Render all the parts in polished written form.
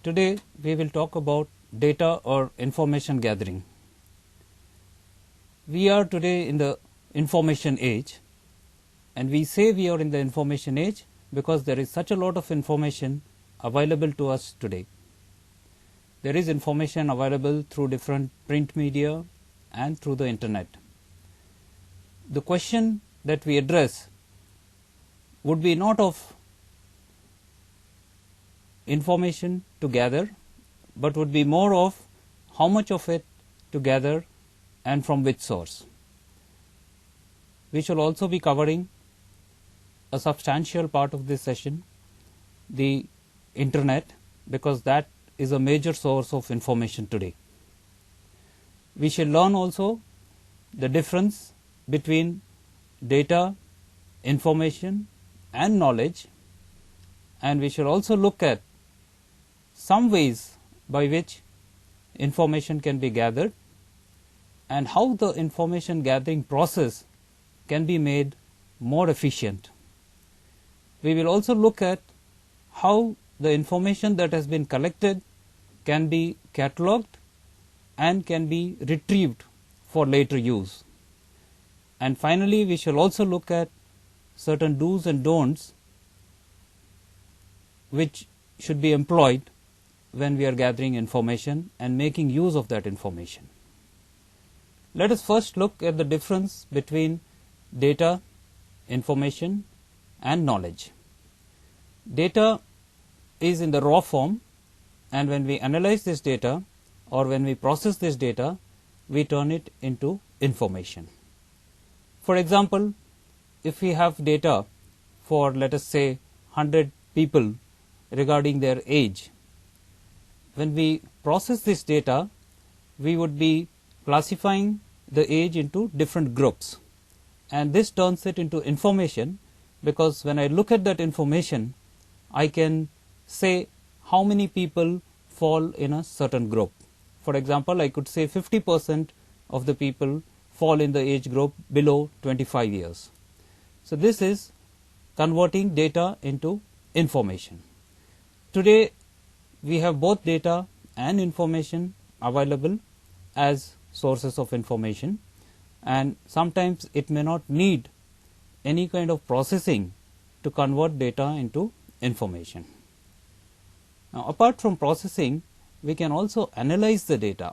Today we will talk about data or information gathering. We are today in the information age, and we say we are in the information age because there is such a lot of information available to us today. There is information available through different print media and through the internet. The question that we address would be not of information to gather, but would be more of how much of it to gather and from which source. We shall also be covering a substantial part of this session, the internet, because that is a major source of information today. We shall learn also the difference between data, information and knowledge, and we shall also look at some ways by which information can be gathered and how the information gathering process can be made more efficient. We will also look at how the information that has been collected can be catalogued and can be retrieved for later use. And finally, we shall also look at certain do's and don'ts which should be employed when we are gathering information and making use of that information. Let us first look at the difference between data, information and knowledge. Data is in the raw form, and when we analyze this data or when we process this data, we turn it into information. For example, if we have data for, let us say, 100 people regarding their age, when we process this data, we would be classifying the age into different groups, and this turns it into information, because when I look at that information, I can say how many people fall in a certain group. For example, I could say 50% of the people fall in the age group below 25 years. So this is converting data into information. Today we have both data and information available as sources of information, and sometimes it may not need any kind of processing to convert data into information. Now, apart from processing, we can also analyze the data,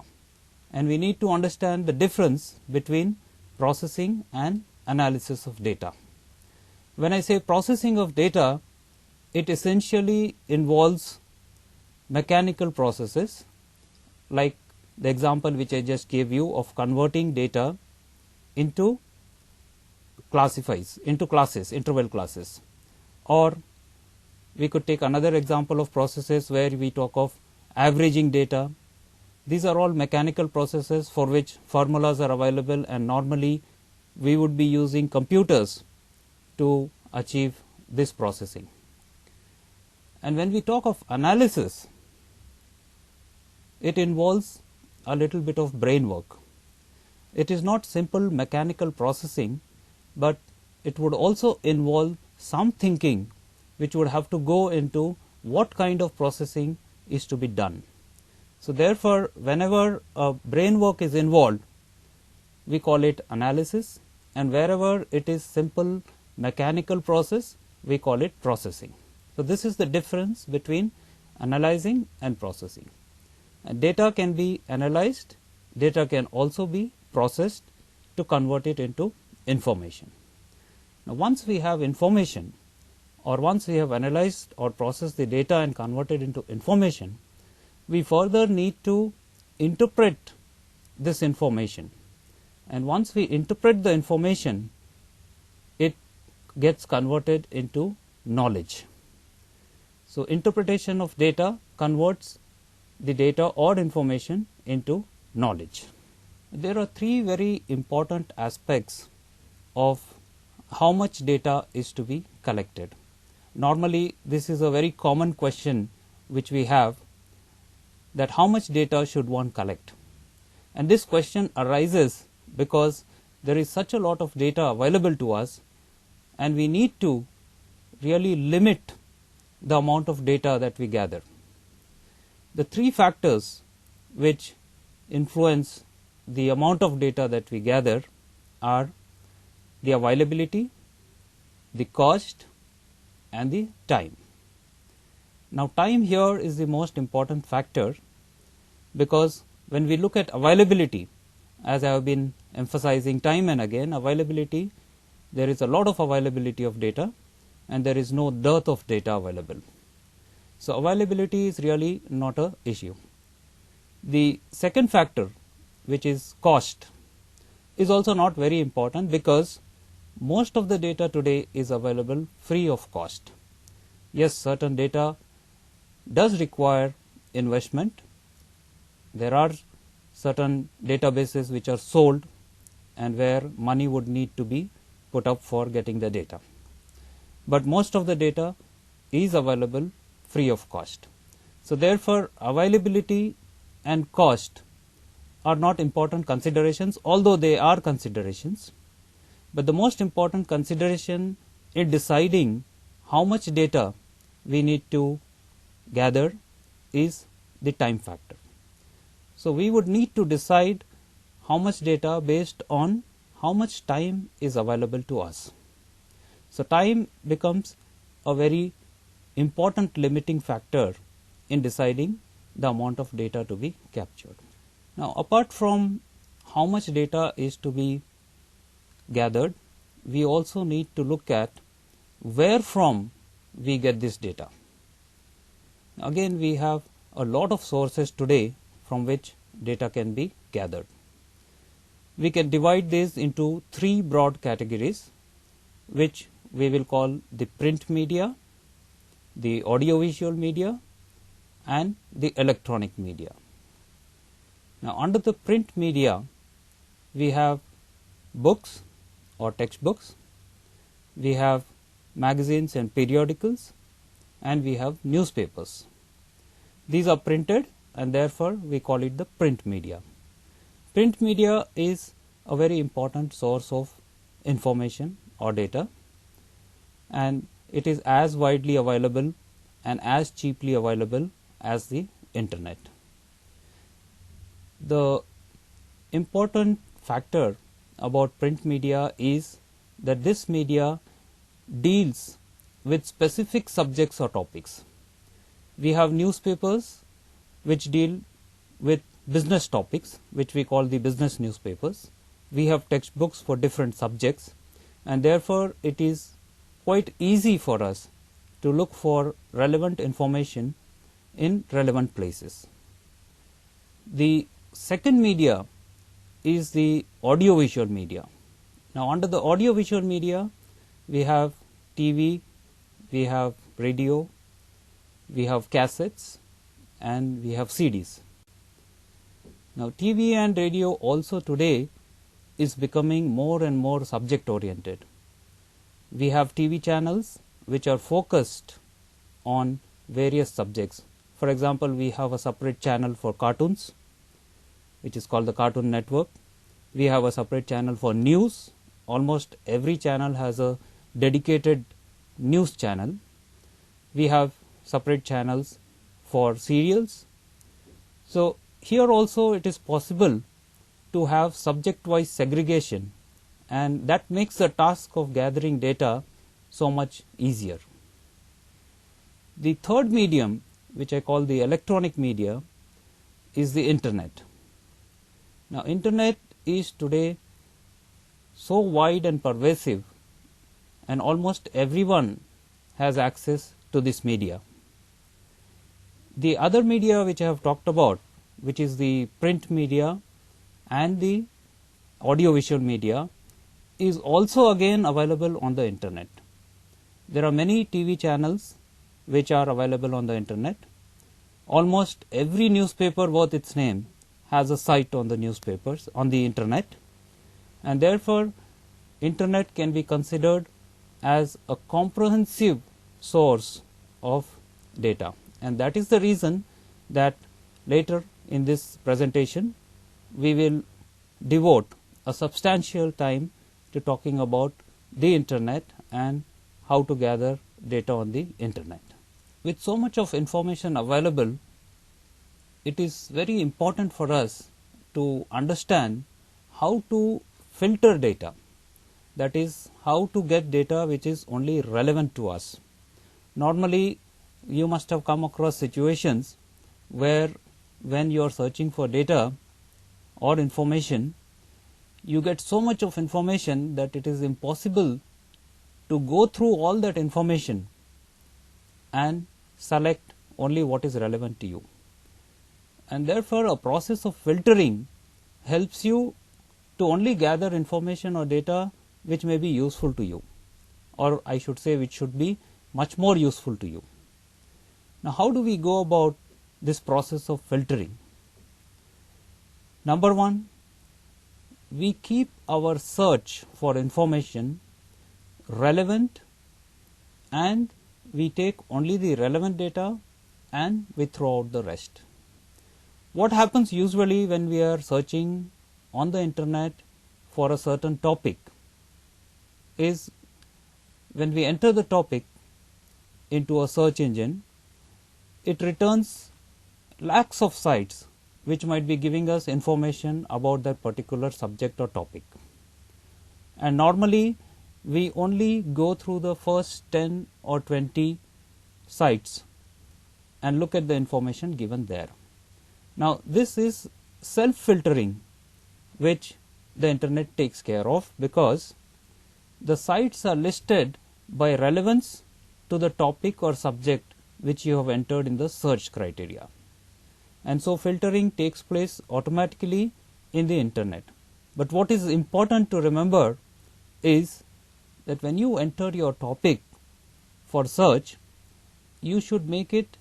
and we need to understand the difference between processing and analysis of data. When I say processing of data, it essentially involves mechanical processes, like the example which I just gave you of converting data into classes, interval classes. Or we could take another example of processes where we talk of averaging data. These are all mechanical processes for which formulas are available, and normally we would be using computers to achieve this processing. And when we talk of analysis, it involves a little bit of brain work. It is not simple mechanical processing, but it would also involve some thinking which would have to go into what kind of processing is to be done. So therefore, whenever a brain work is involved, we call it analysis, and wherever it is simple mechanical process, we call it processing. So this is the difference between analyzing and processing. Data can be analyzed, data can also be processed to convert it into information. Now, once we have information, or once we have analyzed or processed the data and converted into information, we further need to interpret this information. And once we interpret the information, it gets converted into knowledge. So interpretation of data converts the data or information into knowledge. There are three very important aspects of how much data is to be collected. Normally, this is a very common question which we have, that how much data should one collect? And this question arises because there is such a lot of data available to us, and we need to really limit the amount of data that we gather. the three factors which influence the amount of data that we gather are the availability, the cost, and the time. Now, time here is the most important factor, because when we look at availability, as I have been emphasizing time and again, availability, there is a lot of availability of data and there is no dearth of data available. So, availability is really not an issue. The second factor, which is cost, is also not very important, because most of the data today is available free of cost. Yes, certain data does require investment. There are certain databases which are sold and where money would need to be put up for getting the data, but most of the data is available free of cost. So, therefore, availability and cost are not important considerations, although they are considerations, but the most important consideration in deciding how much data we need to gather is the time factor. So, we would need to decide how much data based on how much time is available to us. So, time becomes a very important limiting factor in deciding the amount of data to be captured. Now, apart from how much data is to be gathered, we also need to look at where from we get this data. Again, we have a lot of sources today from which data can be gathered. We can divide this into three broad categories, which we will call the print media, the audiovisual media, and the electronic media. Now, under the print media, we have books or textbooks, we have magazines and periodicals, and we have newspapers. These are printed and therefore, we call it the print media. Print media is a very important source of information or data, and it is as widely available and as cheaply available as the internet. The important factor about print media is that this media deals with specific subjects or topics. We have newspapers which deal with business topics, which we call the business newspapers. We have textbooks for different subjects, and therefore, it is quite easy for us to look for relevant information in relevant places. The second media is the audiovisual media. Now, under the audiovisual media, we have TV, we have radio, we have cassettes, and we have CDs. Now, TV and radio also today is becoming more and more subject oriented. We have TV channels which are focused on various subjects. For example, we have a separate channel for cartoons, which is called the Cartoon Network. We have a separate channel for news. Almost every channel has a dedicated news channel. We have separate channels for serials. So, here also it is possible to have subject wise segregation, and that makes the task of gathering data so much easier. The third medium, which I call the electronic media, is the internet. Now, internet is today so wide and pervasive, and almost everyone has access to this media. The other media which I have talked about, which is the print media and the audiovisual media, is also again available on the internet. There are many TV channels which are available on the internet. Almost every newspaper worth its name has a site on the newspapers on the internet, and therefore, internet can be considered as a comprehensive source of data, and that is the reason that later in this presentation we will devote a substantial time to talking about the internet and how to gather data on the internet. With so much of information available, it is very important for us to understand how to filter data, that is, how to get data which is only relevant to us. Normally, you must have come across situations where when you are searching for data or information, you get so much of information that it is impossible to go through all that information and select only what is relevant to you. And therefore, a process of filtering helps you to only gather information or data which may be useful to you, or I should say which should be much more useful to you. Now, how do we go about this process of filtering? Number one, we keep our search for information relevant, and we take only the relevant data and we throw out the rest. What happens usually when we are searching on the internet for a certain topic is, when we enter the topic into a search engine, it returns lakhs of sites which might be giving us information about that particular subject or topic. And normally, we only go through the first 10 or 20 sites and look at the information given there. Now, this is self-filtering which the internet takes care of, because the sites are listed by relevance to the topic or subject which you have entered in the search criteria. And so, filtering takes place automatically in the internet. But what is important to remember is that when you enter your topic for search, you should make it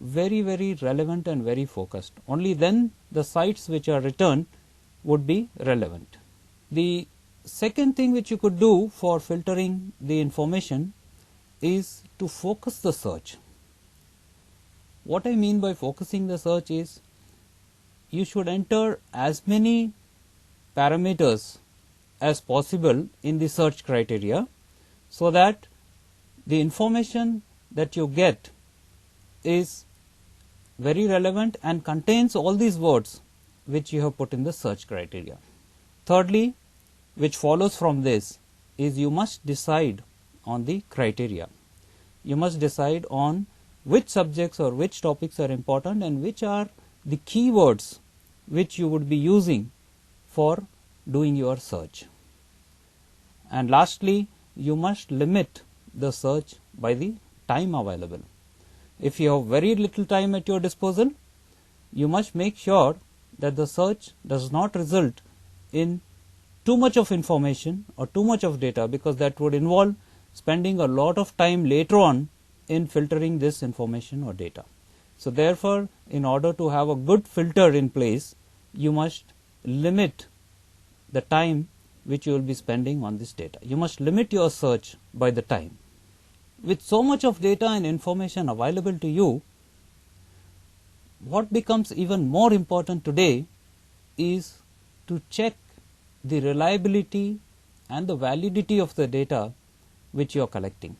very, very relevant and very focused. Only then the sites which are returned would be relevant. The second thing which you could do for filtering the information is to focus the search. What I mean by focusing the search is, you should enter as many parameters as possible in the search criteria, so that the information that you get is very relevant and contains all these words which you have put in the search criteria. Thirdly, which follows from this, is you must decide on the criteria. You must decide on which subjects or which topics are important and which are the keywords which you would be using for doing your search. And lastly, you must limit the search by the time available. If you have very little time at your disposal, you must make sure that the search does not result in too much of information or too much of data, because that would involve spending a lot of time later on in filtering this information or data. So therefore, in order to have a good filter in place, you must limit the time which you will be spending on this data. You must limit your search by the time. With so much of data and information available to you, what becomes even more important today is to check the reliability and the validity of the data which you are collecting.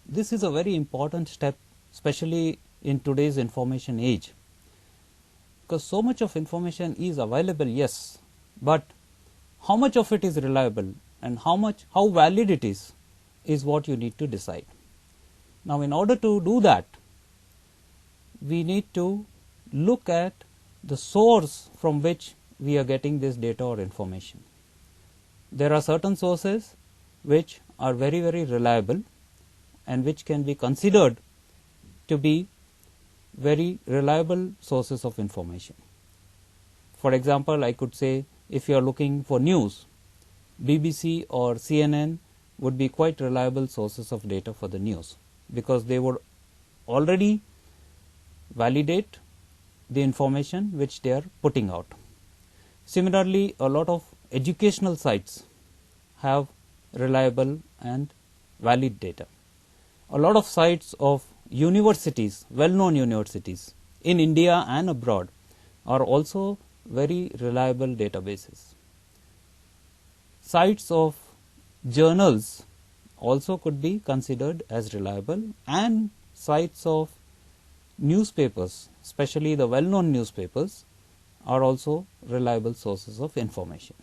This is a very important step, especially in today's information age, because so much of information is available, yes, but how much of it is reliable and how valid it is what you need to decide. Now, in order to do that, we need to look at the source from which we are getting this data or information. There are certain sources which are very, very reliable and which can be considered to be very reliable sources of information. For example, I could say, if you are looking for news, BBC or CNN would be quite reliable sources of data for the news, because they would already validate the information which they are putting out. Similarly, a lot of educational sites have reliable and valid data. A lot of sites of universities, well-known universities in India and abroad, are also very reliable databases. Sites of journals also could be considered as reliable, and sites of newspapers, especially the well-known newspapers, are also reliable sources of information.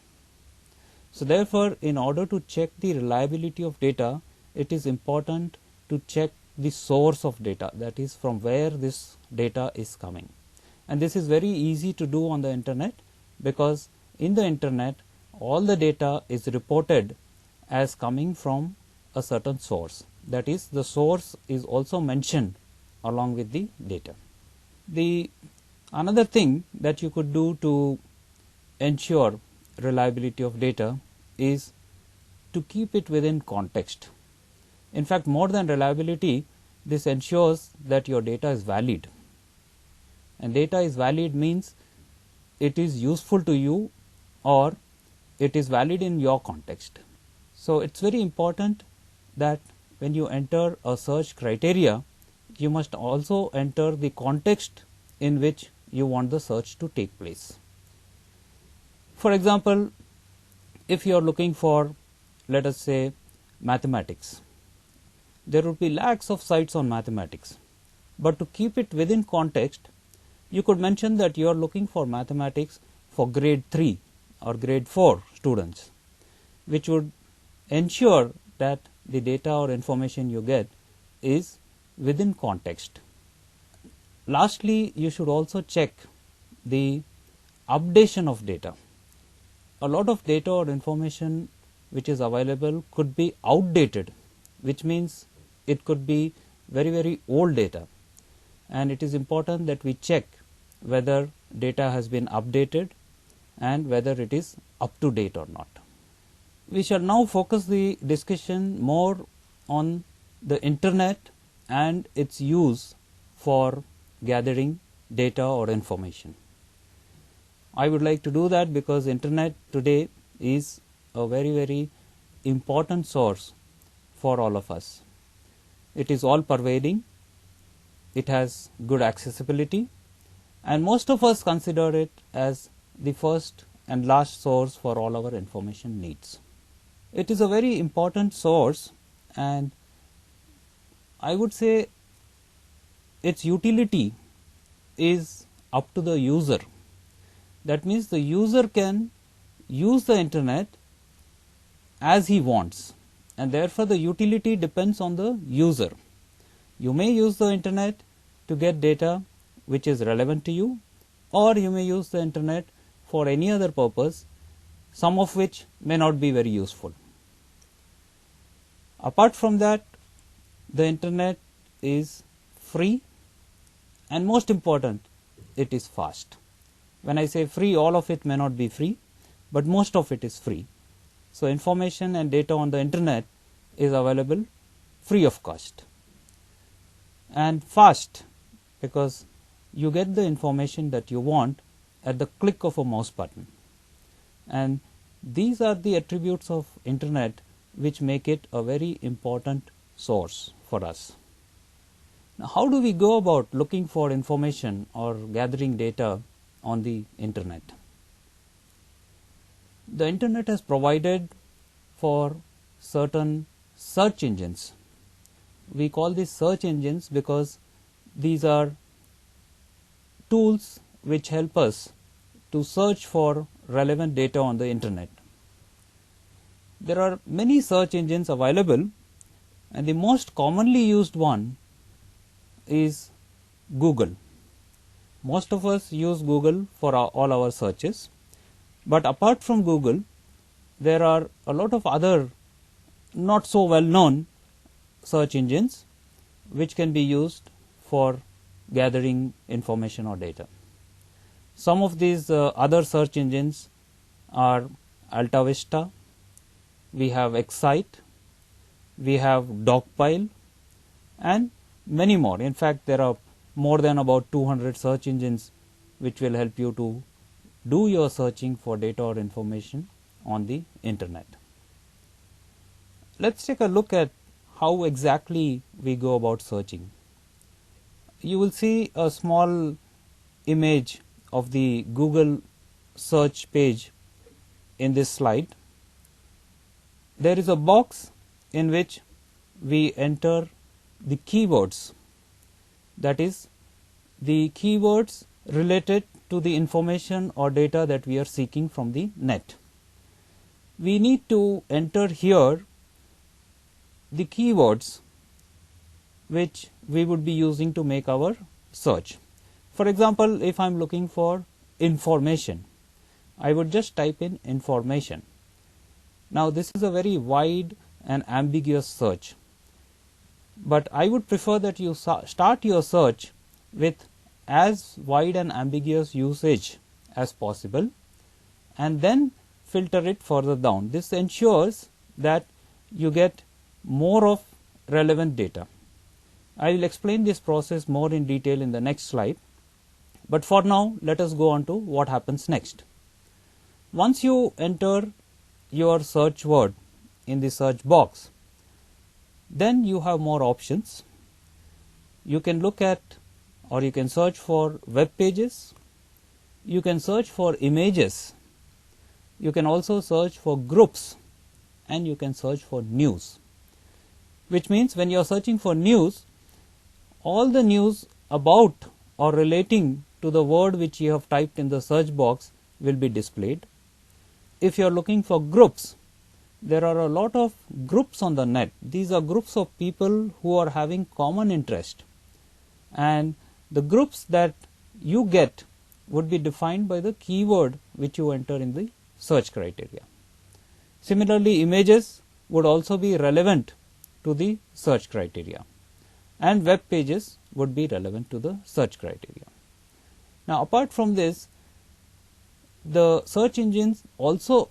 So therefore, in order to check the reliability of data, it is important to check the source of data, that is from where this data is coming. And this is very easy to do on the internet, because in the internet all the data is reported as coming from a certain source, that is the source is also mentioned along with the data. The another thing that you could do to ensure reliability of data is to keep it within context. In fact, more than reliability, this ensures that your data is valid, and data is valid means it is useful to you or it is valid in your context. So it's very important that when you enter a search criteria, you must also enter the context in which you want the search to take place. For example, if you are looking for, let us say, mathematics, there would be lakhs of sites on mathematics, but to keep it within context, you could mention that you are looking for mathematics for grade 3 or grade 4 students, which would ensure that the data or information you get is within context. Lastly, you should also check the updation of data. A lot of data or information which is available could be outdated, which means it could be very old data, and it is important that we check whether data has been updated and whether it is up to date or not. We shall now focus the discussion more on the internet and its use for gathering data or information. I would like to do that because internet today is a very important source for all of us. It is all pervading, it has good accessibility, and most of us consider it as the first and last source for all our information needs. It is a very important source, and I would say its utility is up to the user. That means the user can use the internet as he wants, and therefore the utility depends on the user. You may use the internet to get data which is relevant to you, or you may use the internet for any other purpose, some of which may not be very useful. Apart from that, the internet is free, and most important, it is fast. When I say free, all of it may not be free, but most of it is free. So information and data on the internet is available free of cost, and fast, because you get the information that you want at the click of a mouse button. And these are the attributes of internet which make it a very important source for us. Now, how do we go about looking for information or gathering data on the internet? The internet has provided for certain search engines. We call these search engines because these are tools which help us to search for relevant data on the internet. There are many search engines available, and the most commonly used one is Google. Most of us use Google for all our searches, but apart from Google, there are a lot of other not so well known search engines which can be used for gathering information or data. Some of these other search engines are AltaVista, we have Excite, we have Dogpile, and many more. In fact, there are more than about 200 search engines which will help you to do your searching for data or information on the internet. Let's take a look at how exactly we go about searching. You will see a small image of the Google search page in this slide. There is a box in which we enter the keywords, that is the keywords related to the information or data that we are seeking from the net. We need to enter here the keywords which we would be using to make our search. For example, if I am looking for information, I would just type in information. Now, this is a very wide and ambiguous search, but I would prefer that you start your search with as wide and ambiguous usage as possible and then filter it further down. This ensures that you get more of relevant data. I will explain this process more in detail in the next slide, but for now let us go on to what happens next. Once you enter your search word in the search box, then you have more options. You can look at or you can search for web pages, you can search for images, you can also search for groups, and you can search for news. Which means when you are searching for news, all the news about or relating to the word which you have typed in the search box will be displayed. If you are looking for groups, there are a lot of groups on the net. These are groups of people who are having common interest, and the groups that you get would be defined by the keyword which you enter in the search criteria. Similarly, images would also be relevant to the search criteria, and web pages would be relevant to the search criteria. Now, apart from this, the search engines also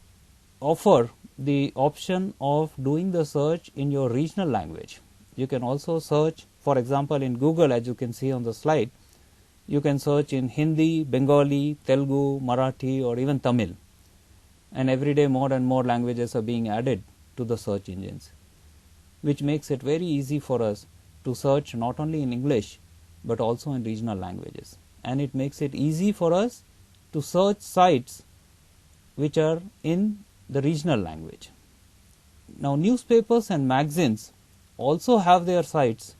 offer the option of doing the search in your regional language. You can also search, for example, in Google, as you can see on the slide, you can search in Hindi, Bengali, Telugu, Marathi, or even Tamil. And every day more and more languages are being added to the search engines, which makes it very easy for us to search not only in English but also in regional languages. And it makes it easy for us to search sites which are in the regional language. Now, newspapers and magazines also have their sites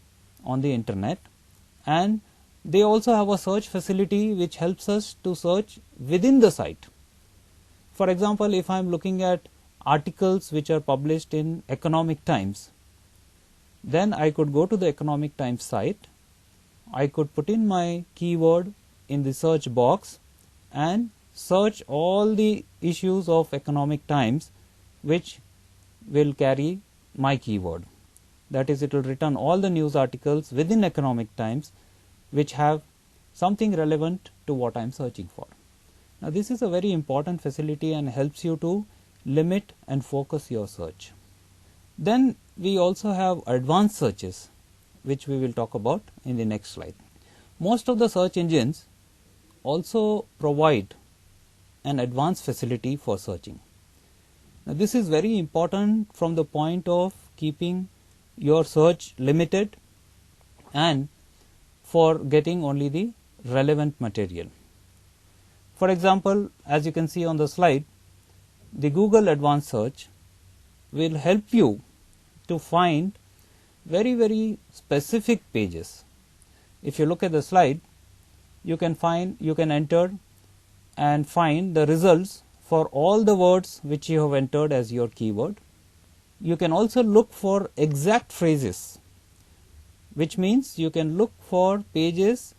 on the internet, and they also have a search facility which helps us to search within the site. For example, if I am looking at articles which are published in Economic Times, then I could go to the Economic Times site, I could put in my keyword in the search box and search all the issues of Economic Times which will carry my keyword. That is, it will return all the news articles within Economic Times which have something relevant to what I am searching for. Now, this is a very important facility and helps you to limit and focus your search. Then we also have advanced searches, which we will talk about in the next slide. Most of the search engines also provide an advanced facility for searching. Now, this is very important from the point of keeping your search limited and for getting only the relevant material. For example, as you can see on the slide, the Google Advanced Search will help you to find very specific pages. If you look at the slide, you can enter and find the results for all the words which you have entered as your keyword. You can also look for exact phrases, which means you can look for pages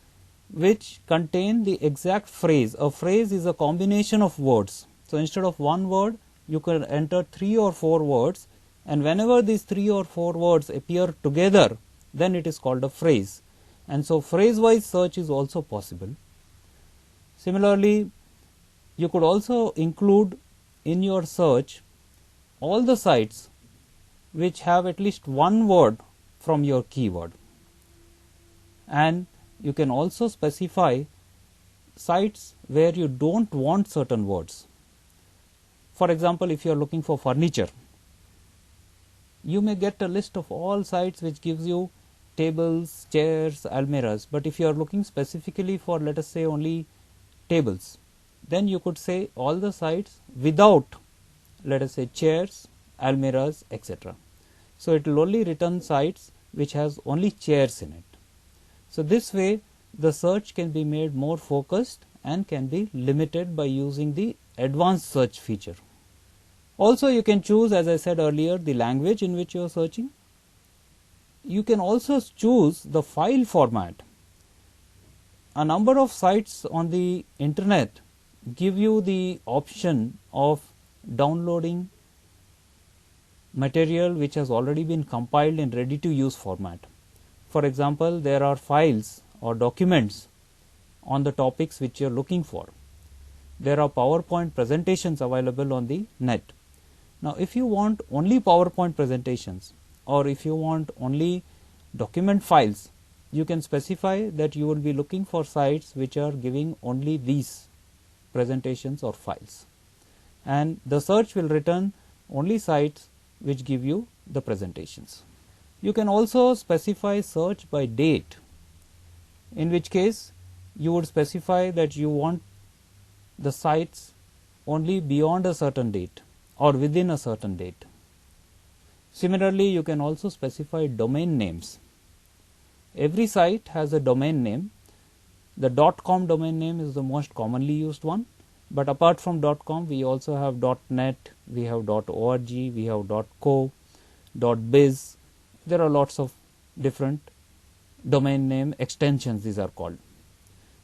which contain the exact phrase. A phrase is a combination of words. So, instead of one word, you can enter 3 or 4 words, and whenever these 3 or 4 words appear together, then it is called a phrase. And so, phrase wise search is also possible. Similarly, you could also include in your search all the sites which have at least one word from your keyword, and you can also specify sites where you don't want certain words. For example, if you are looking for furniture, you may get a list of all sites which gives you tables, chairs, almirahs, but if you are looking specifically for, let us say, only tables, then you could say all the sites without, let us say, chairs, almirahs, etc. So, it will only return sites which has only chairs in it. So, this way the search can be made more focused and can be limited by using the advanced search feature. Also, you can choose, as I said earlier, the language in which you are searching. You can also choose the file format. A number of sites on the internet give you the option of downloading material which has already been compiled in ready to use format. For example, there are files or documents on the topics which you are looking for. There are PowerPoint presentations available on the net. Now, if you want only PowerPoint presentations, or if you want only document files, you can specify that you will be looking for sites which are giving only these presentations or files, and the search will return only sites which give you the presentations. You can also specify search by date, in which case you would specify that you want the sites only beyond a certain date or within a certain date. Similarly, you can also specify domain names. Every site has a domain name. The .com domain name is the most commonly used one, but apart from .com, we also have .net, we have .org, we have .co, .biz. There are lots of different domain name extensions, these are called.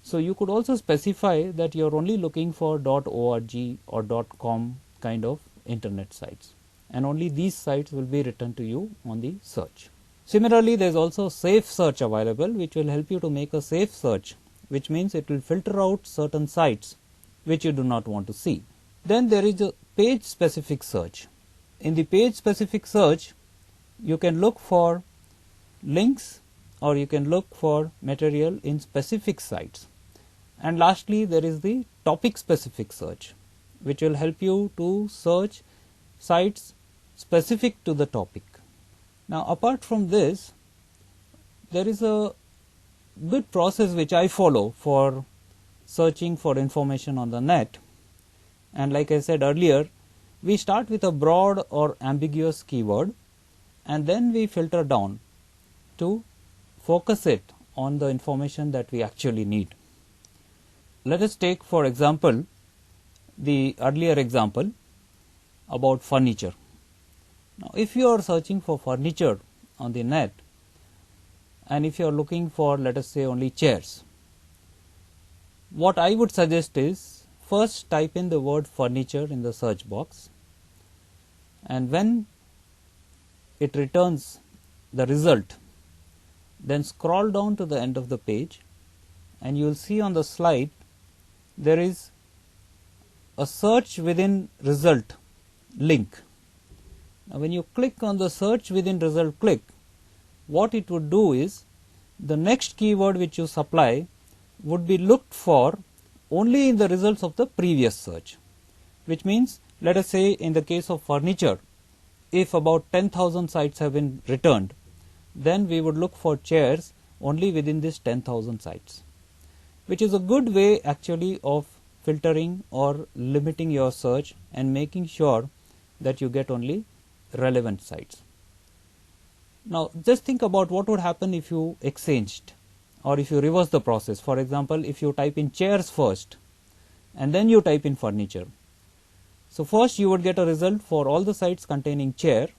So you could also specify that you are only looking for .org or .com kind of internet sites, and only these sites will be returned to you on the search. Similarly, there is also safe search available, which will help you to make a safe search, which means it will filter out certain sites which you do not want to see. Then there is a page specific search. In the page specific search, you can look for links or you can look for material in specific sites. And lastly, there is the topic specific search, which will help you to search sites specific to the topic. Now, apart from this, there is a good process which I follow for searching for information on the net. And like I said earlier, we start with a broad or ambiguous keyword, and then we filter down to focus it on the information that we actually need. Let us take, for example, the earlier example about furniture. Now, if you are searching for furniture on the net, and if you are looking for, let us say, only chairs, what I would suggest is first type in the word furniture in the search box, and when it returns the result, then scroll down to the end of the page, and you will see on the slide there is a search within result link. Now, when you click on the search within result click, what it would do is the next keyword which you supply would be looked for only in the results of the previous search, which means, let us say, in the case of furniture, if about 10,000 sites have been returned, then we would look for chairs only within this 10,000 sites, which is a good way actually of filtering or limiting your search and making sure that you get only relevant sites. Now, just think about what would happen if you exchanged or if you reverse the process. For example, if you type in chairs first and then you type in furniture. So, first you would get a result for all the sites containing chair,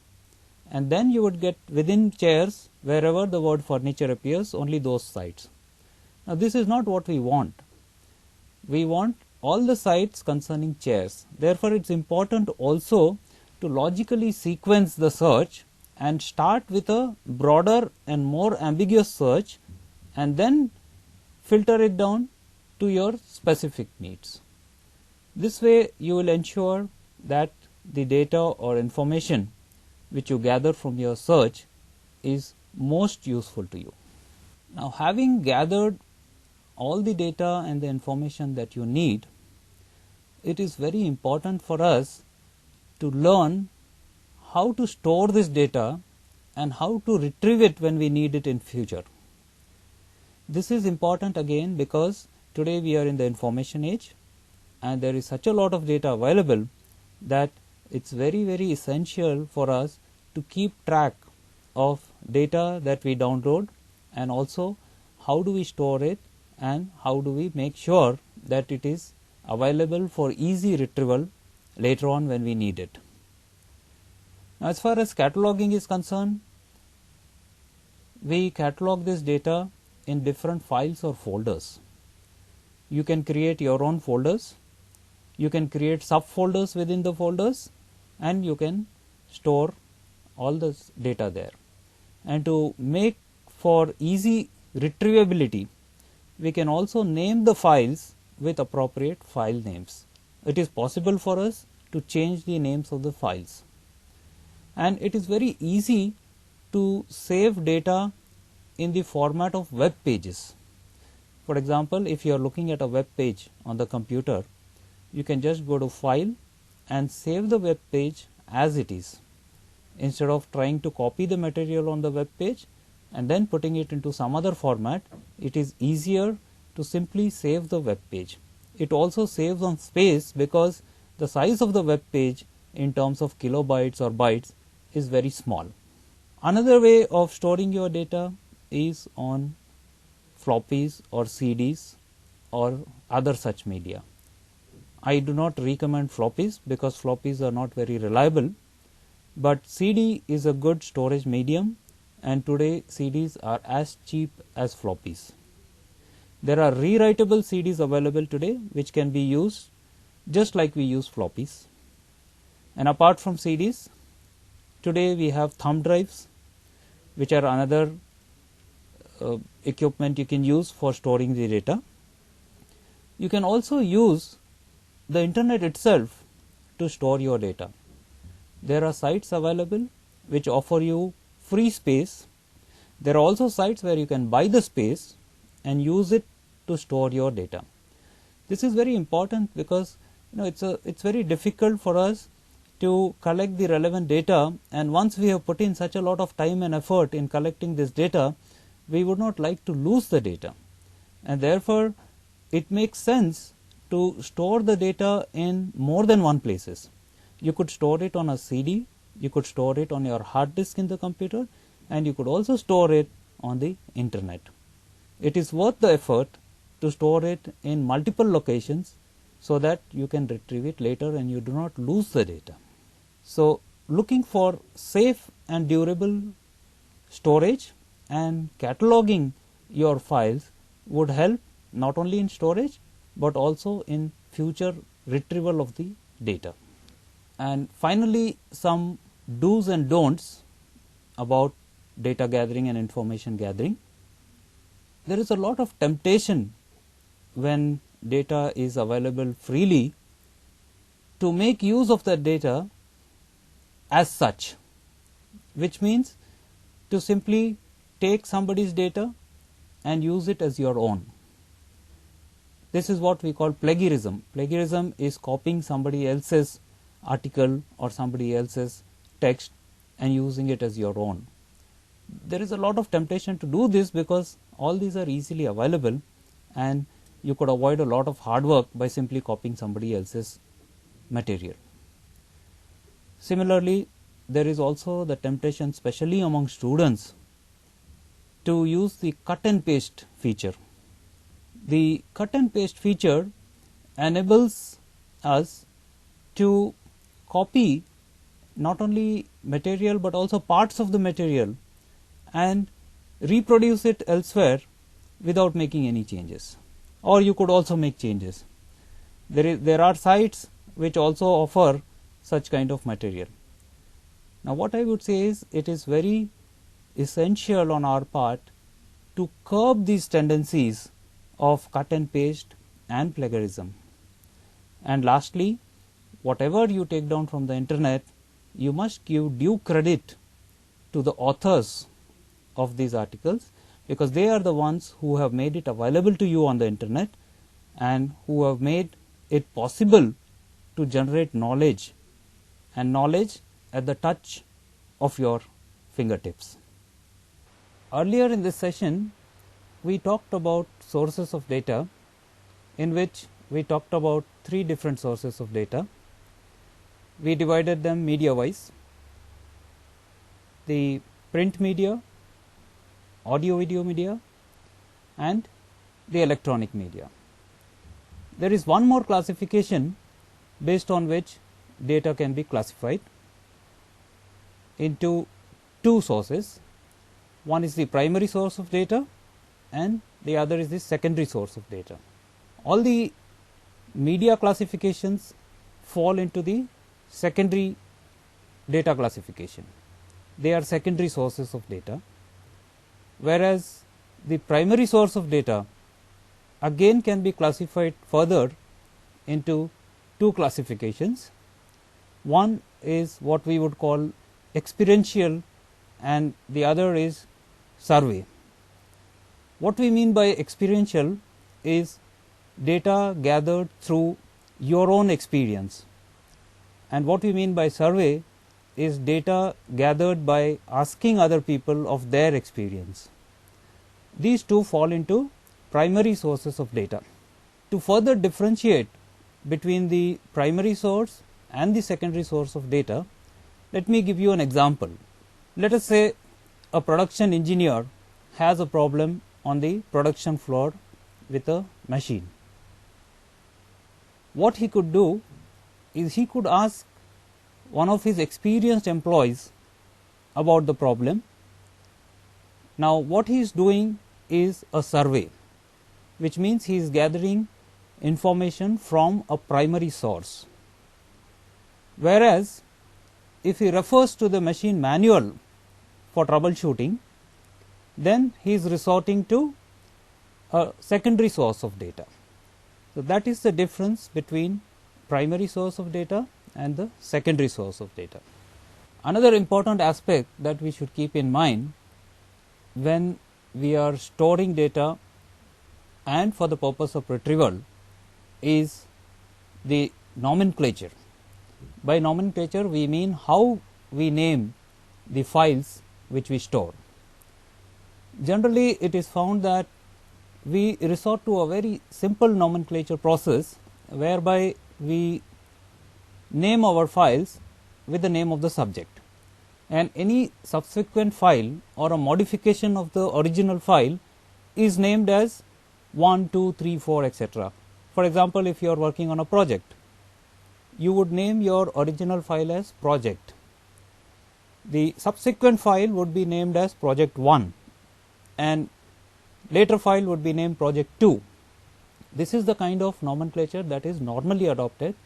and then you would get within chairs, wherever the word furniture appears, only those sites. Now, this is not what we want. We want all the sites concerning chairs. Therefore, it is important also to logically sequence the search and start with a broader and more ambiguous search, and then filter it down to your specific needs. This way you will ensure that the data or information which you gather from your search is most useful to you. Now, having gathered all the data and the information that you need, it is very important for us to learn how to store this data and how to retrieve it when we need it in future. This is important again because today we are in the information age, and there is such a lot of data available that it is very, very essential for us to keep track of data that we download, and also how do we store it and how do we make sure that it is available for easy retrieval later on when we need it. Now, as far as cataloging is concerned, we catalog this data in different files or folders. You can create your own folders, you can create subfolders within the folders, and you can store all this data there. And to make for easy retrievability, we can also name the files with appropriate file names. It is possible for us to change the names of the files. And it is very easy to save data in the format of web pages. For example, if you are looking at a web page on the computer, you can just go to File and save the web page as it is. Instead of trying to copy the material on the web page and then putting it into some other format, it is easier to simply save the web page. It also saves on space because the size of the web page in terms of kilobytes or bytes is very small. Another way of storing your data is on floppies or CDs or other such media. I do not recommend floppies because floppies are not very reliable, but CD is a good storage medium, and today CDs are as cheap as floppies. There are rewritable CDs available today which can be used just like we use floppies. And apart from CDs, today we have thumb drives, which are another equipment you can use for storing the data. You can also use the internet itself to store your data. There are sites available which offer you free space. There are also sites where you can buy the space and use it to store your data. This is very important because it's very difficult for us to collect the relevant data, and once we have put in such a lot of time and effort in collecting this data, we would not like to lose the data, and therefore it makes sense to store the data in more than one places. You could store it on a CD, you could store it on your hard disk in the computer, and you could also store it on the internet. It is worth the effort to store it in multiple locations so that you can retrieve it later and you do not lose the data. So, looking for safe and durable storage and cataloging your files would help not only in storage but also in future retrieval of the data. And finally, some do's and don'ts about data gathering and information gathering. There is a lot of temptation when data is available freely to make use of that data as such, which means to simply take somebody's data and use it as your own. This is what we call plagiarism. Plagiarism is copying somebody else's article or somebody else's text and using it as your own. There is a lot of temptation to do this because all these are easily available and you could avoid a lot of hard work by simply copying somebody else's material. Similarly, there is also the temptation, especially among students, to use the cut and paste feature. The cut and paste feature enables us to copy not only material but also parts of the material and reproduce it elsewhere without making any changes, or you could also make changes. There are sites which also offer such kind of material. Now, what I would say is it is very essential on our part to curb these tendencies of cut and paste and plagiarism. And lastly, whatever you take down from the internet, you must give due credit to the authors of these articles, because they are the ones who have made it available to you on the internet and who have made it possible to generate knowledge, and knowledge at the touch of your fingertips. Earlier in this session, we talked about sources of data, in which we talked about 3 different sources of data. We divided them media wise: the print media, audio video media, and the electronic media. There is one more classification based on which data can be classified into two sources. One is the primary source of data and the other is the secondary source of data. All the media classifications fall into the secondary data classification. They are secondary sources of data, whereas the primary source of data again can be classified further into two classifications. One is what we would call experiential and the other is survey. What we mean by experiential is data gathered through your own experience, and what we mean by survey is data gathered by asking other people of their experience. These two fall into primary sources of data. To further differentiate between the primary source and the secondary source of data, let me give you an example. Let us say a production engineer has a problem on the production floor with a machine. What he could do is he could ask one of his experienced employees about the problem. Now, what he is doing is a survey, which means he is gathering information from a primary source. Whereas, if he refers to the machine manual for troubleshooting, then he is resorting to a secondary source of data. So, that is the difference between primary source of data and the secondary source of data. Another important aspect that we should keep in mind when we are storing data and for the purpose of retrieval is the nomenclature. By nomenclature, we mean how we name the files which we store. Generally, it is found that we resort to a very simple nomenclature process whereby we name our files with the name of the subject, and any subsequent file or a modification of the original file is named as 1, 2, 3, 4, etc. For example, if you are working on a project, you would name your original file as project. The subsequent file would be named as project 1 and later file would be named project 2. This is the kind of nomenclature that is normally adopted,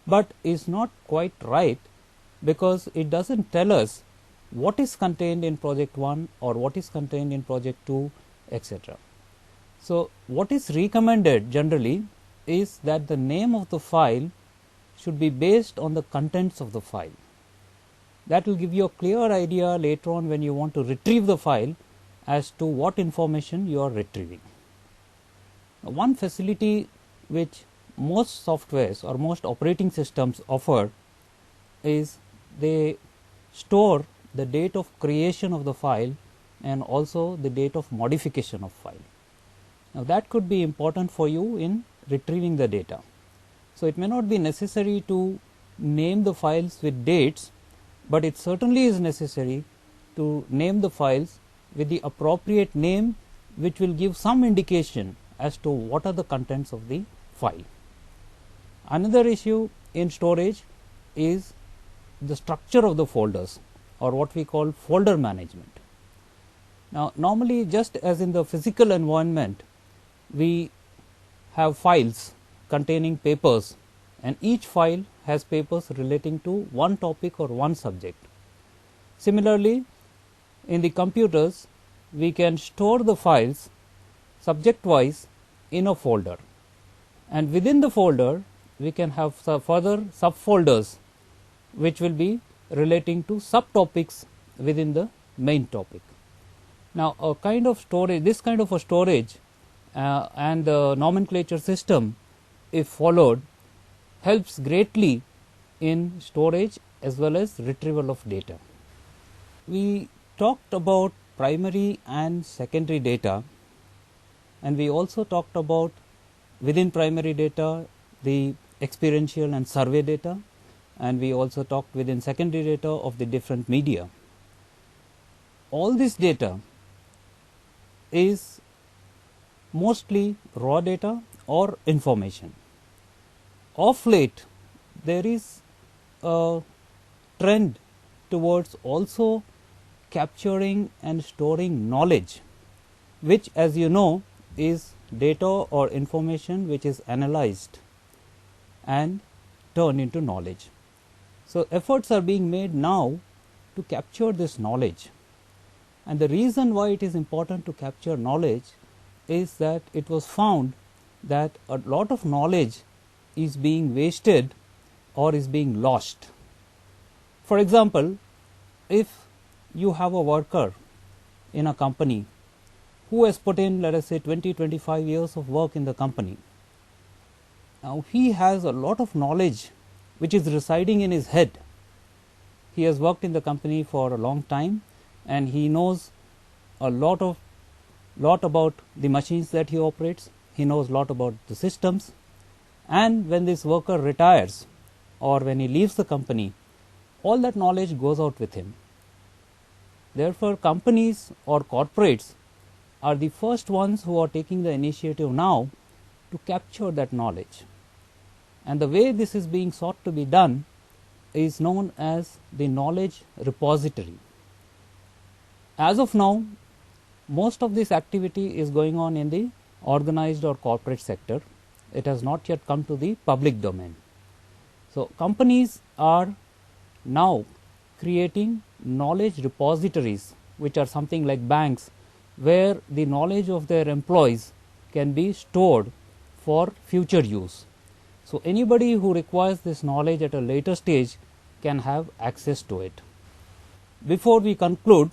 but is not quite right because it does not tell us what is contained in project 1 or what is contained in project 2, etc. So, what is recommended generally is that the name of the file should be based on the contents of the file. That will give you a clear idea later on when you want to retrieve the file as to what information you are retrieving. Now, one facility which most softwares or most operating systems offer is they store the date of creation of the file and also the date of modification of file. Now, that could be important for you in retrieving the data. So, it may not be necessary to name the files with dates, but it certainly is necessary to name the files with the appropriate name which will give some indication as to what are the contents of the file. Another issue in storage is the structure of the folders or what we call folder management. Now, normally just as in the physical environment, we have files containing papers and each file has papers relating to one topic or one subject. Similarly, in the computers, we can store the files subject wise in a folder, and within the folder we can have further subfolders which will be relating to subtopics within the main topic. Now, a kind of storage, this kind of a storage and the nomenclature system, if followed, helps greatly in storage as well as retrieval of data. We talked about primary and secondary data, and we also talked about within primary data the experiential and survey data, and we also talked within secondary data of the different media. All this data is mostly raw data or information. Of late, there is a trend towards also capturing and storing knowledge, which, as you know, is data or information which is analyzed and turned into knowledge. So, efforts are being made now to capture this knowledge, and the reason why it is important to capture knowledge is that it was found that a lot of knowledge is being wasted or is being lost. For example, if you have a worker in a company who has put in, let us say, 20-25 years of work in the company, now he has a lot of knowledge which is residing in his head. He has worked in the company for a long time and he knows a lot about the machines that he operates. He knows a lot about the systems, and when this worker retires or when he leaves the company, all that knowledge goes out with him. Therefore, companies or corporates are the first ones who are taking the initiative now to capture that knowledge. And the way this is being sought to be done is known as the knowledge repository. As of now, most of this activity is going on in the organized or corporate sector. It has not yet come to the public domain. So, companies are now creating knowledge repositories, which are something like banks, where the knowledge of their employees can be stored for future use. So, anybody who requires this knowledge at a later stage can have access to it. Before we conclude,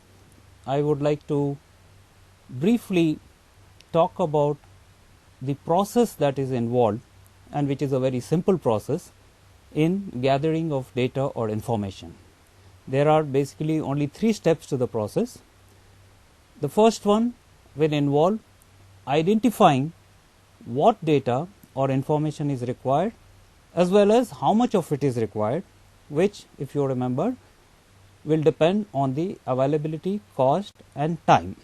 I would like to briefly talk about the process that is involved, and which is a very simple process in gathering of data or information. There are basically only 3 steps to the process. The first one will involve identifying what data or information is required, as well as how much of it is required, which, if you remember, will depend on the availability, cost and time,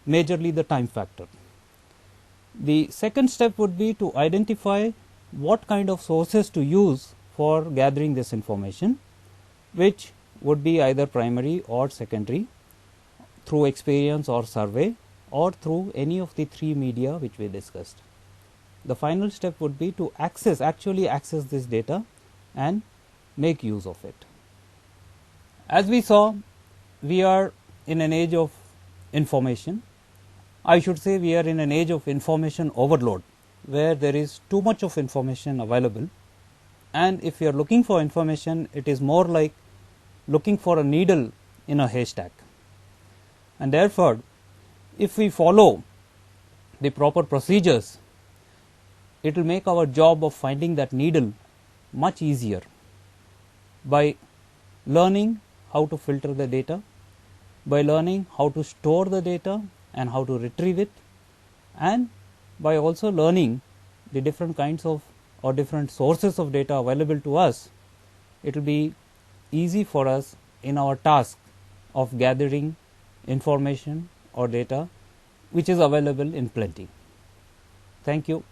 majorly the time factor. The second step would be to identify what kind of sources to use for gathering this information, which would be either primary or secondary, through experience or survey, or through any of the 3 media which we discussed. The final step would be to actually access this data and make use of it. As we saw, we are in an age of information. I should say we are in an age of information overload, where there is too much of information available, and if you are looking for information, it is more like looking for a needle in a haystack. And therefore, if we follow the proper procedures, it will make our job of finding that needle much easier, by learning how to filter the data, by learning how to store the data and how to retrieve it, and by also learning the different kinds of or different sources of data available to us. It will be easy for us in our task of gathering information or data which is available in plenty. Thank you.